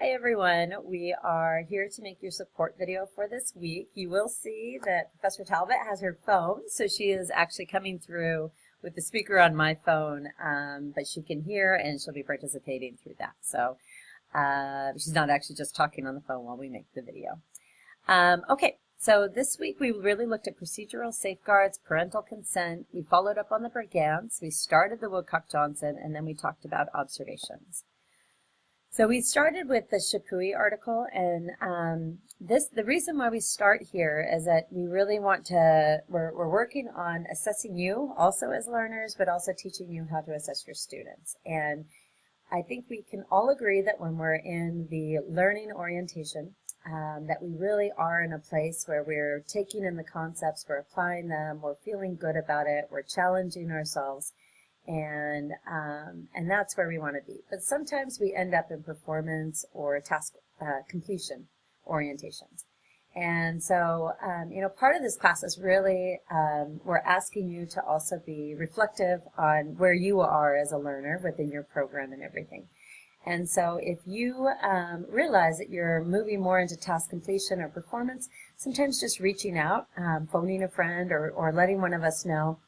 Hi everyone, we are here to make your support video for this week. You will see that Professor Talbot has her phone, so she is actually coming through with the speaker on my phone, but she can hear and she'll be participating through that. So she's not actually just talking on the phone while we make the video. Okay, so this week we really looked at procedural safeguards, parental consent, we followed up on the Brigance, we started the Woodcock-Johnson, and then we talked about observations. So we started with the Chapuis article, and the reason why we start here is that we really want to, we're working on assessing you also as learners, but also teaching you how to assess your students. And I think we can all agree that when we're in the learning orientation, that we really are in a place where we're taking in the concepts, we're applying them, we're feeling good about it, we're challenging ourselves. And that's where we want to be. But sometimes we end up in performance or task completion orientations. And so, part of this class is really, we're asking you to also be reflective on where you are as a learner within your program and everything. And so if you realize that you're moving more into task completion or performance, sometimes just reaching out, phoning a friend or letting one of us know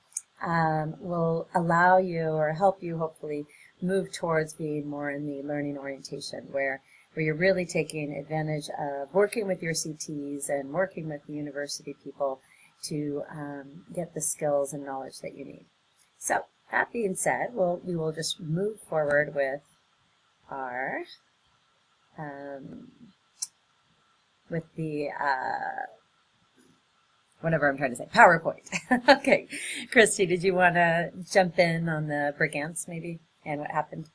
will allow you or help you hopefully move towards being more in the learning orientation where you're really taking advantage of working with your CTs and working with the university people to get the skills and knowledge that you need. So that being said, we will just move forward with our whatever I'm trying to say, PowerPoint. Okay, Christy, did you want to jump in on the Brigance maybe and what happened?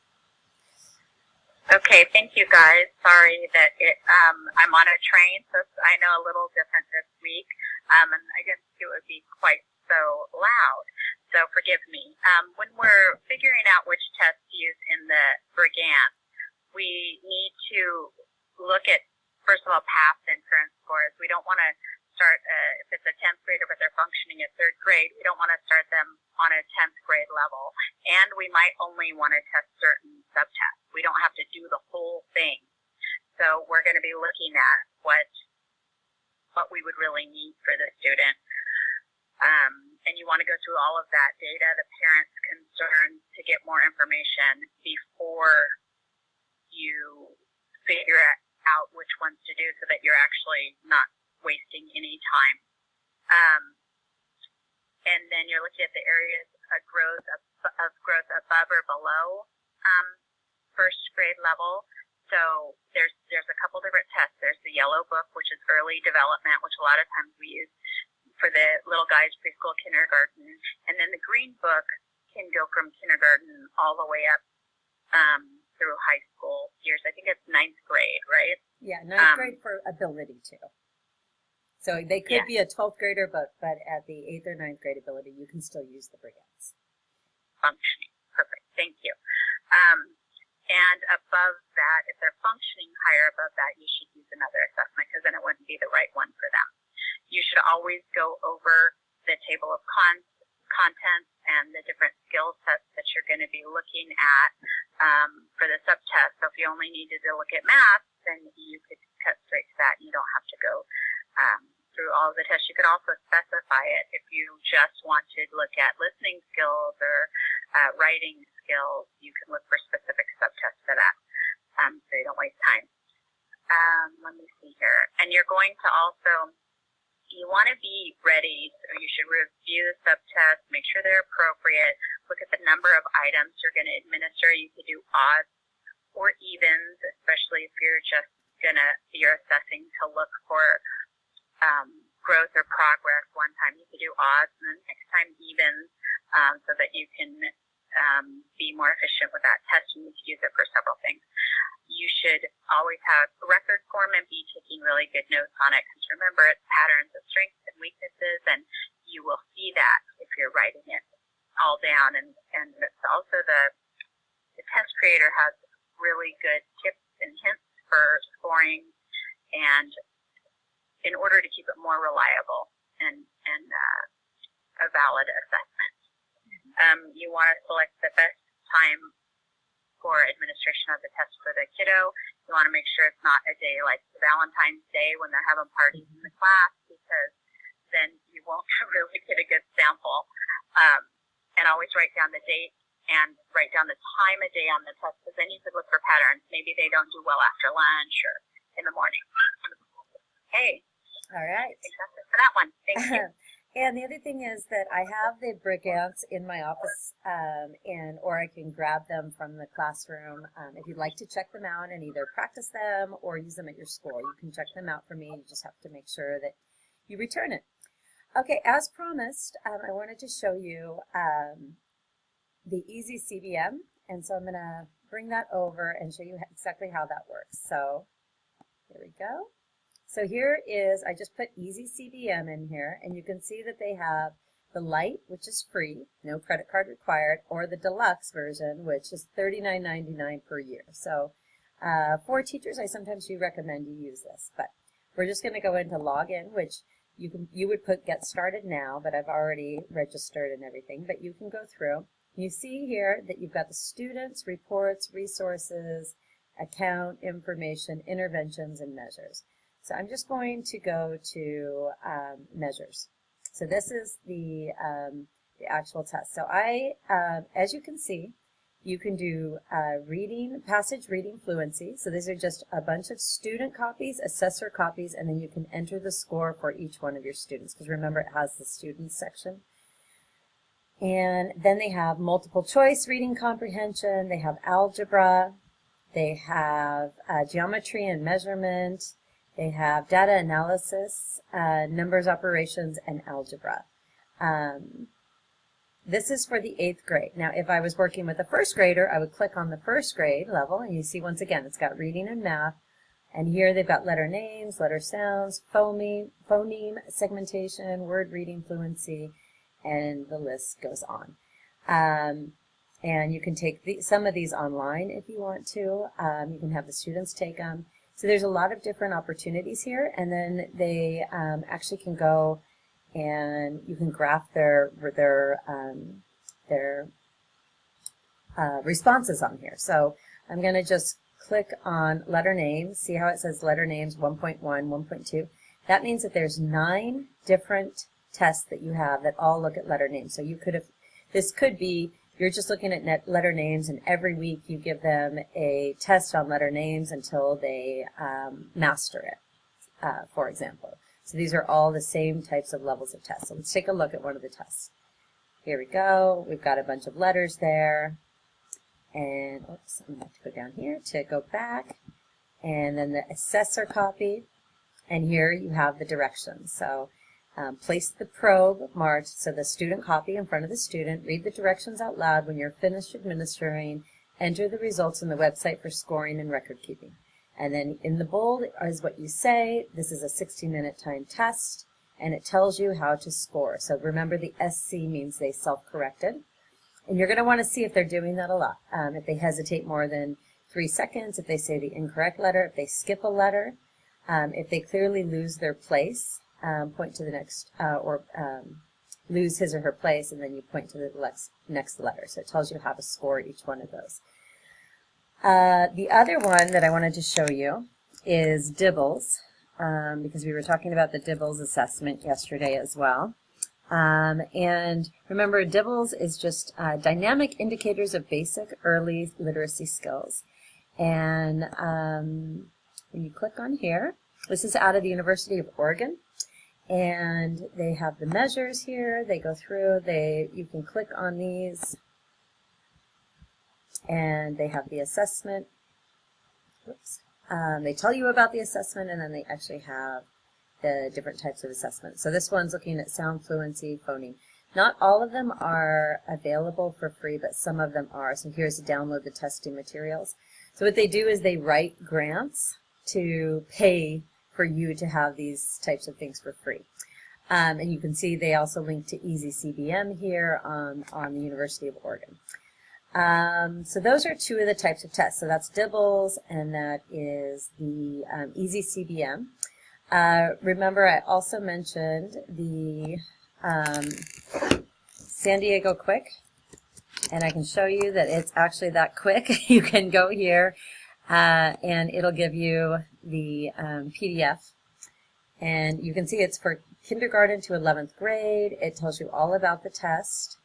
Okay, thank you guys. Sorry that I'm on a train, so I know a little different this week, and I didn't think it would be quite so loud, so forgive me. When we're figuring out which test to use in the Brigance, we need to look at, first of all, past and current scores. We don't want to start, if it's a 10th grader but they're functioning at 3rd grade, we don't want to start them on a 10th grade level. And we might only want to test certain subtests. We don't have to do the whole thing. So we're going to be looking at what we would really need for the student. And you want to go through all of that data, the parents' concerns, to get more information before you figure out which ones to do so that you're actually not wasting any time. And then you're looking at the areas of growth above or below 1st grade level. So there's a couple different tests. There's the yellow book, which is early development, which a lot of times we use for the little guys, preschool, kindergarten. And then the green book can go from kindergarten all the way up through high school years. I think it's 9th grade, right? Yeah, 9th grade for ability too. So they could be a 12th grader, but at the 8th or 9th grade ability, you can still use the Brigance. Functioning. Perfect. Thank you. And above that, if they're functioning higher above that, you should use another assessment because then it wouldn't be the right one for them. You should always go over the table of contents and the different skill sets that you're going to be looking at for the subtest. So if you only needed to look at math, then you could cut straight to that. You don't have to go through all of the tests. You could also specify it if you just want to look at listening skills or writing skills. You can look for specific subtests for that, so you don't waste time. Let me see here. And you're going to also, you want to be ready, so you should review the subtests, make sure they're appropriate, look at the number of items you're going to administer. You could do odds or evens, especially if you're assessing to look for growth or progress. One time you could do odds and then next time evens, so that you can be more efficient with that test, and you could use it for several things. You should always have a record form and be taking really good notes on it, because remember, it's patterns of strengths and weaknesses, and you will see that if you're writing it all down. And also the test creator has really good tips and hints for scoring, and in order to keep it more reliable and a valid assessment. You want to select the best time for administration of the test for the kiddo, You want to make sure it's not a day like Valentine's Day when they're having parties in the class, because then you won't really get a good sample. And always write down the date and write down the time of day on the test, because then you could look for patterns. Maybe they don't do well after lunch or in the morning. Okay. All right. I think that's it for that one. Thank you. And the other thing is that I have the brick ants in my office, or I can grab them from the classroom. If you'd like to check them out and either practice them or use them at your school, you can check them out for me. You just have to make sure that you return it. Okay, as promised, I wanted to show you the Easy CBM, and so I'm going to bring that over and show you exactly how that works. So here we go. So here is, I just put Easy CBM in here, and you can see that they have the Lite, which is free, no credit card required, or the Deluxe version, which is $39.99 per year. So for teachers, I sometimes do recommend you use this, but we're just going to go into Login, which you would put Get Started Now, but I've already registered and everything, but you can go through. You see here that you've got the students, reports, resources, account, information, interventions, and measures. So I'm just going to go to measures. So this is the actual test. So as you can see, you can do passage reading fluency. So these are just a bunch of student copies, assessor copies, and then you can enter the score for each one of your students, because remember it has the students section. And then they have multiple choice reading comprehension, they have algebra, they have geometry and measurement, they have data analysis, numbers operations, and algebra. This is for the 8th grade. Now, if I was working with a first grader, I would click on the first grade level, and you see once again, it's got reading and math. And here they've got letter names, letter sounds, phoneme segmentation, word reading fluency, and the list goes on. And you can take some of these online if you want to. You can have the students take them. So there's a lot of different opportunities here, and then they actually can go and you can graph their responses on here. So I'm going to just click on letter names. See how it says letter names 1.1, 1.2? That means that there's 9 different tests that you have that all look at letter names. So you could have, this could be, you're just looking at letter names, and every week you give them a test on letter names until they master it, for example. So these are all the same types of levels of tests. So let's take a look at one of the tests. Here we go. We've got a bunch of letters there. And oops, I'm going to have to go down here to go back. And then the assessor copy. And here you have the directions. So place the probe marked, so the student copy in front of the student, read the directions out loud. When you're finished administering, enter the results in the website for scoring and record keeping. And then in the bold is what you say. This is a 60-minute timed test, and it tells you how to score. So remember, the SC means they self-corrected. And you're going to want to see if they're doing that a lot. If they hesitate more than 3 seconds, if they say the incorrect letter, if they skip a letter, if they clearly lose their place, point to the next, lose his or her place, and then you point to the next letter. So it tells you how to score each one of those. The other one that I wanted to show you is DIBELS, because we were talking about the DIBELS assessment yesterday as well. And remember, DIBELS is just dynamic indicators of basic early literacy skills. And when you click on here, this is out of the University of Oregon. And they have the measures here. They go through. You can click on these. And they have the assessment. Oops. They tell you about the assessment, and then they actually have the different types of assessments. So this one's looking at sound fluency, phoneme. Not all of them are available for free, but some of them are. So here's to download the testing materials. So what they do is they write grants to pay for you to have these types of things for free. And you can see they also link to Easy CBM here on the University of Oregon. So those are 2 of the types of tests. So that's DIBELS, and that is the Easy CBM. Remember, I also mentioned the San Diego Quick, and I can show you that it's actually that quick. You can go here, and it'll give you the PDF. And you can see it's for kindergarten to 11th grade. It tells you all about the test.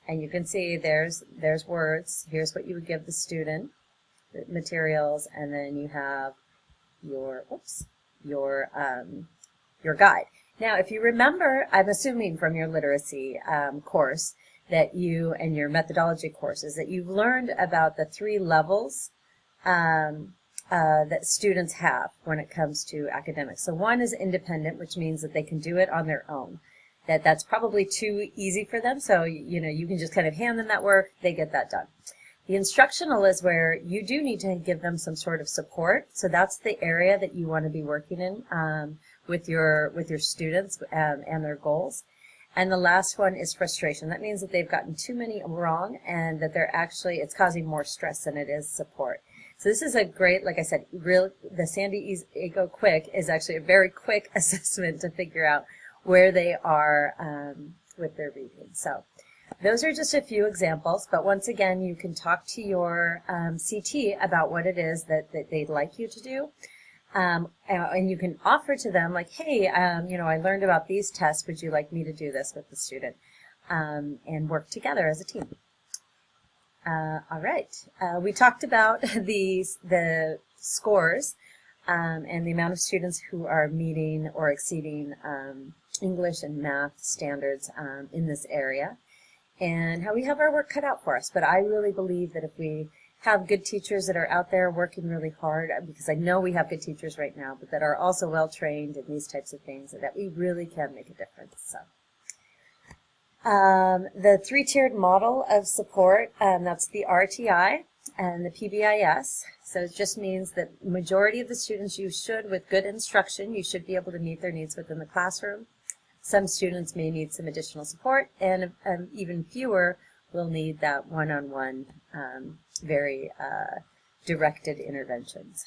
And you can see there's words. Here's what you would give the student, the materials, and then you have your guide. Now, if you remember, I'm assuming from your literacy course that you, and your methodology courses, that you've learned about the 3 levels that students have when it comes to academics. So one is independent, which means that they can do it on their own. That's probably too easy for them, so you can just kind of hand them that work, they get that done. The instructional is where you do need to give them some sort of support, so that's the area that you want to be working in with your students and their goals. And the last one is frustration. That means that they've gotten too many wrong and that it's causing more stress than it is support. So this is a great, like I said, the Sandy Ego Quick is actually a very quick assessment to figure out where they are with their reading. So those are just a few examples, but once again, you can talk to your CT about what it is that they'd like you to do. And you can offer to them like, hey, I learned about these tests. Would you like me to do this with the student? And work together as a team. All right. We talked about the scores and the amount of students who are meeting or exceeding English and math standards in this area, and how we have our work cut out for us. But I really believe that if we have good teachers that are out there working really hard, because I know we have good teachers right now, but that are also well trained in these types of things, that we really can make a difference. So the 3-tiered model of support, that's the RTI and the PBIS. So it just means that majority of the students with good instruction, you should be able to meet their needs within the classroom. Some students may need some additional support, and even fewer will need that one-on-one, very directed interventions.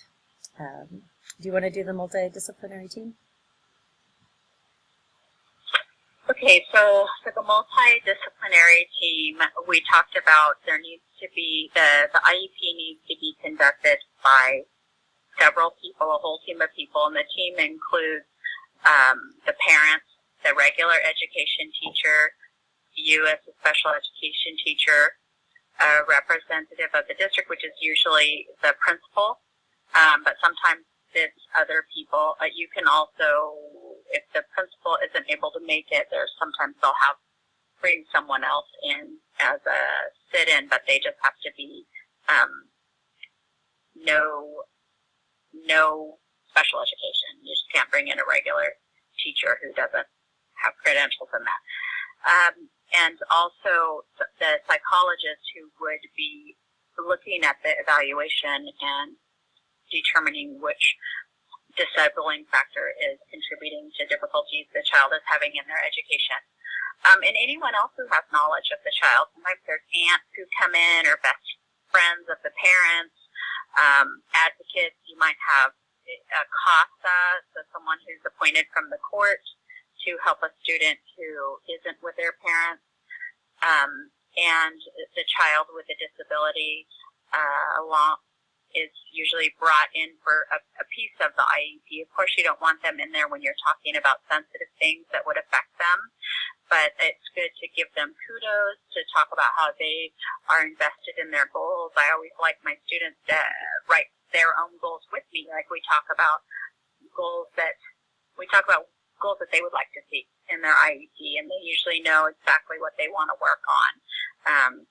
Do you want to do the multidisciplinary team? Okay, so for the multidisciplinary team, we talked about there needs to be, the IEP needs to be conducted by several people, a whole team of people, and the team includes the parents, the regular education teacher, you as a special education teacher, a representative of the district, which is usually the principal, but sometimes it's other people. You can also, if the principal isn't able to make it, sometimes they'll bring someone else in as a sit-in, but they just have to be no special education. You just can't bring in a regular teacher who doesn't have credentials in that. And also the psychologist who would be looking at the evaluation and determining which disabling factor is contributing to difficulties the child is having in their education. And anyone else who has knowledge of the child. Sometimes there's aunts who come in or best friends of the parents, advocates. You might have a CASA, so someone who's appointed from the court to help a student who isn't with their parents, and the child with a disability is usually brought in for a piece of the IEP. Of course, you don't want them in there when you're talking about sensitive things that would affect them, but it's good to give them kudos, to talk about how they are invested in their goals. I always like my students to write their own goals with me. Like we talk about goals that they would like to see in their IEP, and they usually know exactly what they want to work on.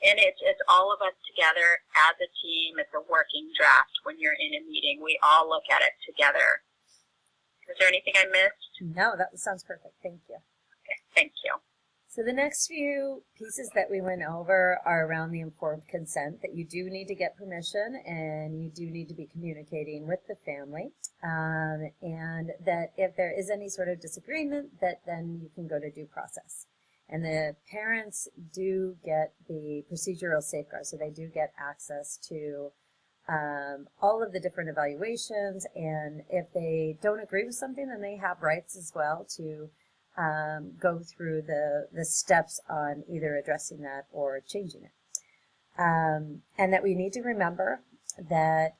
And it's all of us together as a team. It's a working draft when you're in a meeting. We all look at it together. Is there anything I missed? No, that sounds perfect. Thank you. Okay, thank you. So the next few pieces that we went over are around the informed consent, that you do need to get permission and you do need to be communicating with the family, and that if there is any sort of disagreement, that then you can go to due process. And the parents do get the procedural safeguards, so they do get access to all of the different evaluations, and if they don't agree with something, then they have rights as well to go through the steps on either addressing that or changing it. And that we need to remember that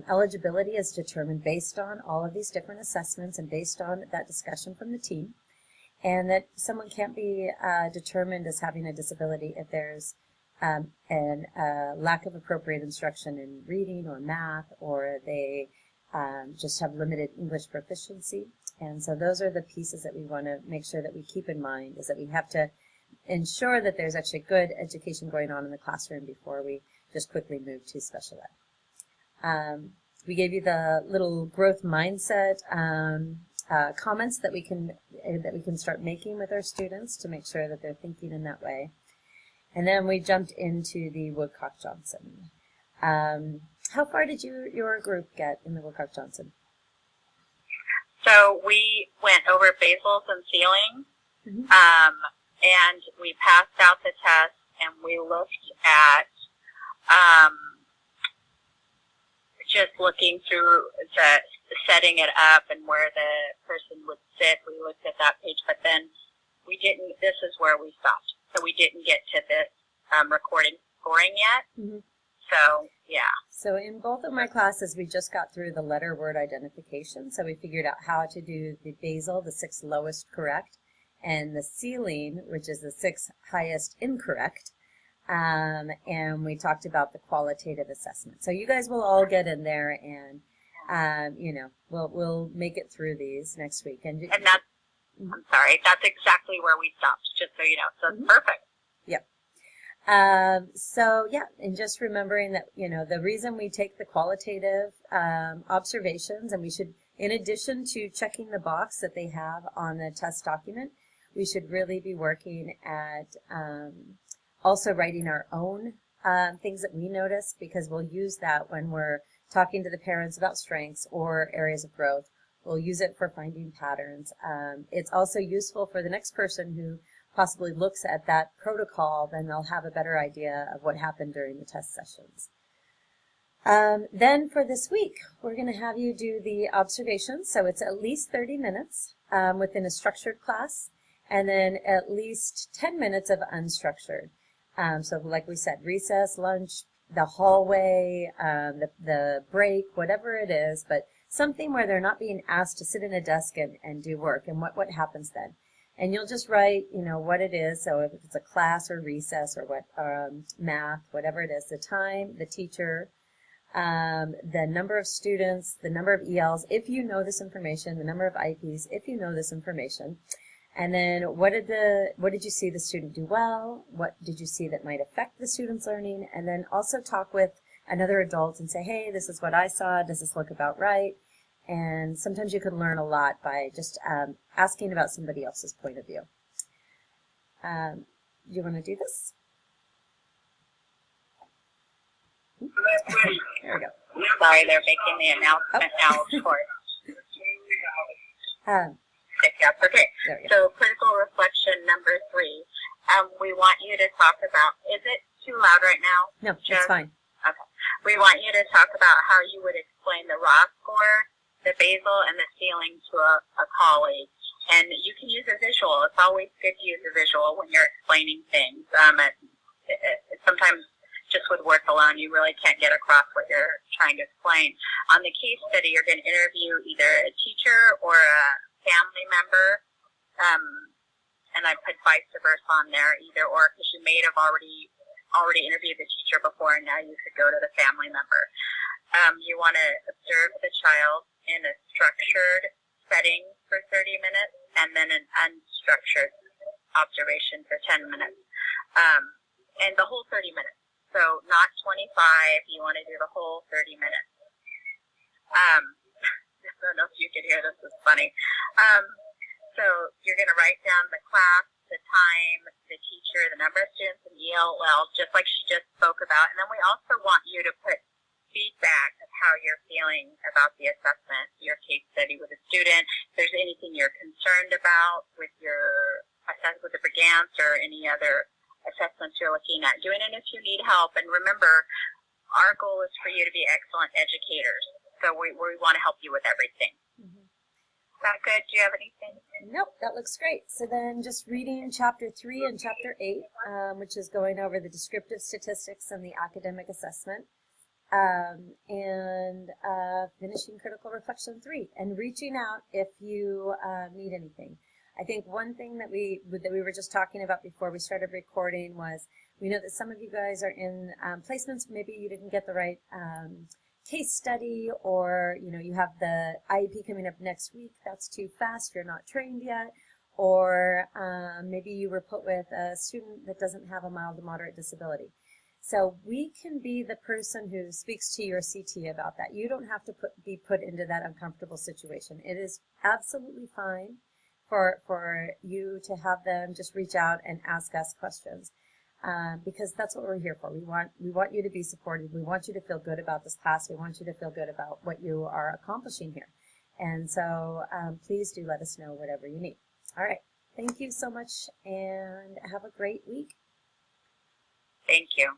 eligibility is determined based on all of these different assessments and based on that discussion from the team, and that someone can't be determined as having a disability if there's lack of appropriate instruction in reading or math, or they just have limited English proficiency. And so those are the pieces that we want to make sure that we keep in mind, is that we have to ensure that there's actually good education going on in the classroom before we just quickly move to special ed. We gave you the little growth mindset comments that we can start making with our students to make sure that they're thinking in that way. And then we jumped into the Woodcock-Johnson. How far did your group get in the Woodcock-Johnson? So we went over basals and ceilings, and we passed out the test, and we looked at just looking through setting it up and where the person would sit. We looked at that page, but then we didn't. This is where we stopped. So we didn't get to this recording scoring yet. So, yeah. So in both of my classes, we just got through the letter word identification. So we figured out how to do the basal, the 6 lowest correct, and the ceiling, which is the 6 highest incorrect. And we talked about the qualitative assessment. So you guys will all get in there, and you know, we'll make it through these next week. And that's, I'm sorry, that's exactly where we stopped, just so you know. So it's perfect. Yep. So yeah, and just remembering that, you know, the reason we take the qualitative observations, and we should, in addition to checking the box that they have on the test document, we should really be working at also writing our own things that we notice, because we'll use that when we're talking to the parents about strengths or areas of growth. We'll use it for finding patterns. It's also useful for the next person who possibly looks at that protocol, then they'll have a better idea of what happened during the test sessions. Then for this week, we're going to have you do the observations. So it's at least 30 minutes within a structured class, and then at least 10 minutes of unstructured. So like we said, recess, lunch, the hallway, the break, whatever it is, but something where they're not being asked to sit in a desk and do work, and what happens then. And you'll just write, you know, what it is. So if it's a class or recess or what math, whatever it is, the time, the teacher, the number of students, the number of ELs, if you know this information, the number of IEPs, if you know this information. And then what did you see the student do well? What did you see that might affect the student's learning? And then also talk with another adult and say, hey, this is what I saw. Does this look about right? And sometimes you can learn a lot by just asking about somebody else's point of view. Do you want to do this? There we go. Sorry, they're making the announcement now, of course. Yes, okay. So critical reflection number 3. We want you to talk about, is it too loud right now? No, it's fine. Okay. We want you to talk about how you would explain the raw score, the basal, and the ceiling to a colleague. And you can use a visual. It's always good to use a visual when you're explaining things. Sometimes just with words alone, you really can't get across what you're trying to explain. On the case study, you're going to interview either a teacher or a family member, and I put vice versa on there, either or, because you may have already interviewed the teacher before, and now you could go to the family member. You want to observe the child in a structured setting for 30 minutes, and then an unstructured observation for 10 minutes, and the whole 30 minutes. So not 25, you want to do the whole 30 minutes. I don't know if you could hear this, is funny. So you're going to write down the class, the time, the teacher, the number of students, and ELL, just like she just spoke about. And then we also want you to put feedback of how you're feeling about the assessment, your case study with a student. If there's anything you're concerned about with your assessment with the Brigance or any other assessments you're looking at doing, and if you need help. And remember, our goal is for you to be excellent educators. So we want to help you with everything. Is that good? Do you have anything? Nope, that looks great. So then just reading chapter 3 and chapter 8, which is going over the descriptive statistics and the academic assessment. and finishing Critical Reflection 3, and reaching out if you need anything. I think one thing that we were just talking about before we started recording was, we know that some of you guys are in placements. Maybe you didn't get the right case study, or you have the IEP coming up next week. That's too fast. You're not trained yet. Or maybe you were put with a student that doesn't have a mild to moderate disability. So we can be the person who speaks to your CT about that. You don't have to be put into that uncomfortable situation. It is absolutely fine for you to have them just reach out and ask us questions, because that's what we're here for. We want you to be supported. We want you to feel good about this class. We want you to feel good about what you are accomplishing here. And so please do let us know whatever you need. All right. Thank you so much, and have a great week. Thank you.